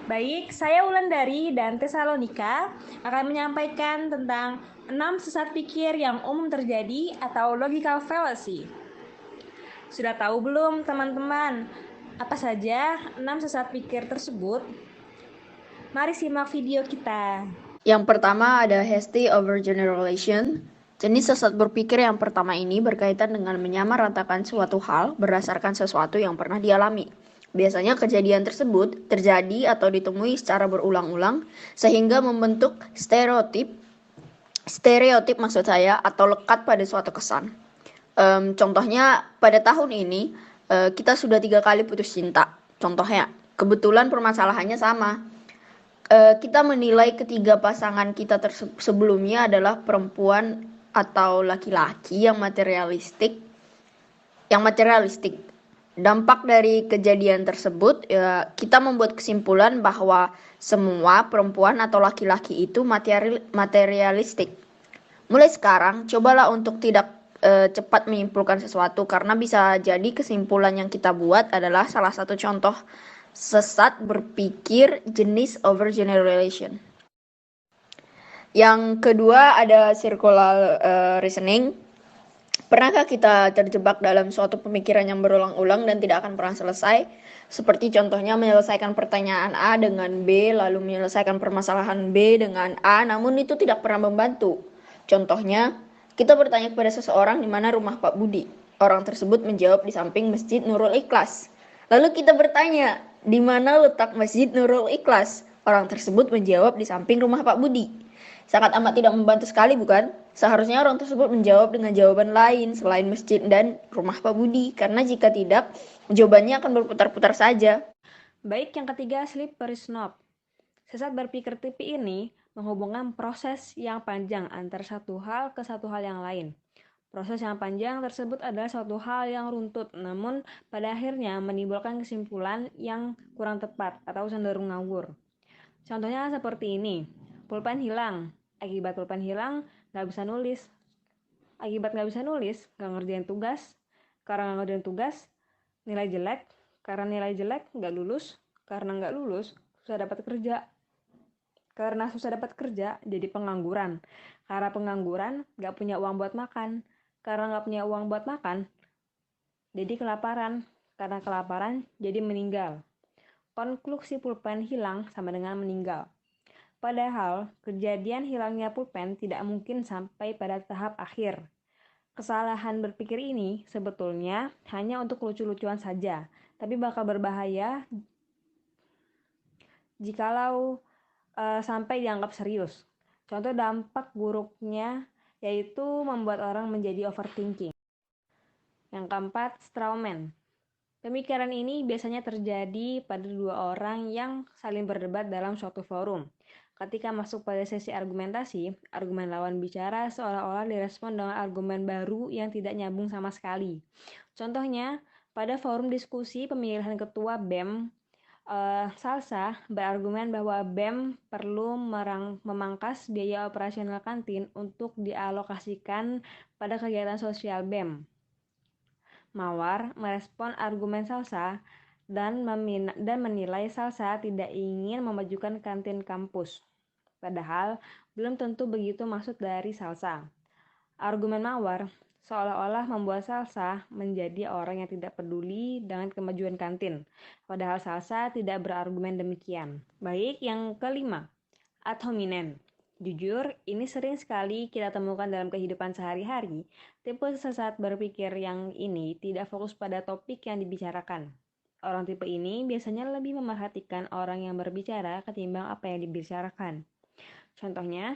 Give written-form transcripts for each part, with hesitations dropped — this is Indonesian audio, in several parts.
Baik, saya Wulandari dan Tesalonika akan menyampaikan tentang 6 sesat pikir yang umum terjadi atau logical fallacy. Sudah tahu belum teman-teman, apa saja 6 sesat pikir tersebut? Mari simak video kita. Yang pertama ada hasty overgeneralization. Jenis sesat berpikir yang pertama ini berkaitan dengan menyamaratakan suatu hal berdasarkan sesuatu yang pernah dialami. Biasanya kejadian tersebut terjadi atau ditemui secara berulang-ulang sehingga membentuk stereotip maksud saya atau lekat pada suatu kesan. Contohnya pada tahun ini kita sudah 3 kali putus cinta. Contohnya, kebetulan permasalahannya sama. Kita menilai ketiga pasangan kita sebelumnya adalah perempuan atau laki-laki yang materialistik. Dampak dari kejadian tersebut, ya, kita membuat kesimpulan bahwa semua perempuan atau laki-laki itu materialistik. Mulai sekarang, cobalah untuk tidak cepat menyimpulkan sesuatu karena bisa jadi kesimpulan yang kita buat adalah salah satu contoh sesat berpikir jenis overgeneralization. Yang kedua ada circular reasoning. Pernahkah kita terjebak dalam suatu pemikiran yang berulang-ulang dan tidak akan pernah selesai? Seperti contohnya menyelesaikan pertanyaan A dengan B, lalu menyelesaikan permasalahan B dengan A, namun itu tidak pernah membantu. Contohnya, kita bertanya kepada seseorang di mana rumah Pak Budi. Orang tersebut menjawab di samping Masjid Nurul Ikhlas. Lalu kita bertanya, di mana letak Masjid Nurul Ikhlas? Orang tersebut menjawab di samping rumah Pak Budi. Sangat amat tidak membantu sekali, bukan? Seharusnya orang tersebut menjawab dengan jawaban lain selain masjid dan rumah Pak Budi, karena jika tidak, jawabannya akan berputar-putar saja. Baik, yang ketiga, slippery slope. Sesat berpikir tipe ini menghubungkan proses yang panjang antara satu hal ke satu hal yang lain. Proses yang panjang tersebut adalah suatu hal yang runtut, namun pada akhirnya menimbulkan kesimpulan yang kurang tepat atau cenderung ngawur. Contohnya seperti ini, pulpen hilang. Akibat pulpen hilang, nggak bisa nulis. Akibat nggak bisa nulis, nggak ngerjain tugas. Karena nggak ngerjain tugas, nilai jelek. Karena nilai jelek, nggak lulus. Karena nggak lulus, susah dapat kerja. Karena susah dapat kerja, jadi pengangguran. Karena pengangguran, nggak punya uang buat makan. Karena nggak punya uang buat makan, jadi kelaparan. Karena kelaparan, jadi meninggal. Konklusi pulpen hilang sama dengan meninggal. Padahal, kejadian hilangnya pulpen tidak mungkin sampai pada tahap akhir. Kesalahan berpikir ini sebetulnya hanya untuk lucu-lucuan saja, tapi bakal berbahaya jikalau sampai dianggap serius. Contoh dampak buruknya yaitu membuat orang menjadi overthinking. Yang keempat, strawman. Pemikiran ini biasanya terjadi pada dua orang yang saling berdebat dalam suatu forum. Ketika masuk pada sesi argumentasi, argumen lawan bicara seolah-olah direspon dengan argumen baru yang tidak nyambung sama sekali. Contohnya, pada forum diskusi pemilihan ketua BEM, Salsa berargumen bahwa BEM perlu memangkas biaya operasional kantin untuk dialokasikan pada kegiatan sosial BEM. Mawar merespon argumen Salsa dan menilai Salsa tidak ingin memajukan kantin kampus. Padahal belum tentu begitu maksud dari Salsa. Argumen Mawar seolah-olah membuat Salsa menjadi orang yang tidak peduli dengan kemajuan kantin. Padahal Salsa tidak berargumen demikian. Baik, yang kelima, ad hominem. Jujur, ini sering sekali kita temukan dalam kehidupan sehari-hari. Tipe sesat berpikir yang ini tidak fokus pada topik yang dibicarakan. Orang tipe ini biasanya lebih memerhatikan orang yang berbicara ketimbang apa yang dibicarakan. Contohnya,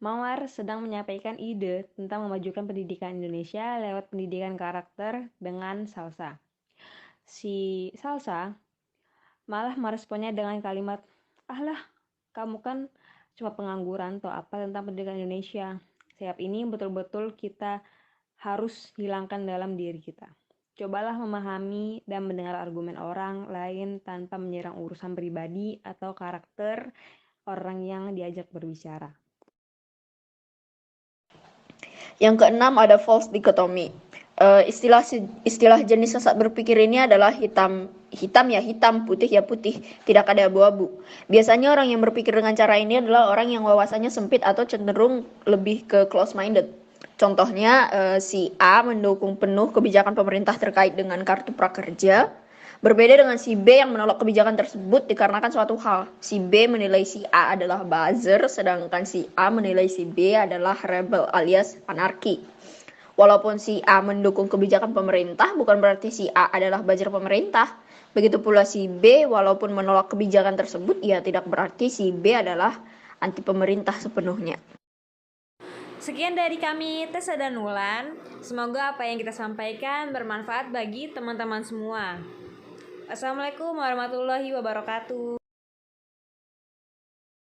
Mawar sedang menyampaikan ide tentang memajukan pendidikan Indonesia lewat pendidikan karakter dengan Salsa. Si Salsa malah meresponnya dengan kalimat, "Ahlah, kamu kan cuma pengangguran atau apa tentang pendidikan Indonesia. Sikap ini betul-betul kita harus hilangkan dalam diri kita." Cobalah memahami dan mendengar argumen orang lain tanpa menyerang urusan pribadi atau karakter orang yang diajak berbicara. Yang keenam ada false dichotomy. Istilah jenis sesat berpikir ini adalah hitam ya hitam, putih ya putih, tidak ada abu-abu. Biasanya orang yang berpikir dengan cara ini adalah orang yang wawasannya sempit atau cenderung lebih ke close minded. Contohnya si A mendukung penuh kebijakan pemerintah terkait dengan kartu prakerja, berbeda dengan si B yang menolak kebijakan tersebut dikarenakan suatu hal. Si B menilai si A adalah buzzer, sedangkan si A menilai si B adalah rebel alias anarki. Walaupun si A mendukung kebijakan pemerintah, bukan berarti si A adalah buzzer pemerintah. Begitu pula si B, walaupun menolak kebijakan tersebut, ya tidak berarti si B adalah anti pemerintah sepenuhnya. Sekian dari kami, Tessa dan Wulan. Semoga apa yang kita sampaikan bermanfaat bagi teman-teman semua. Assalamualaikum warahmatullahi wabarakatuh.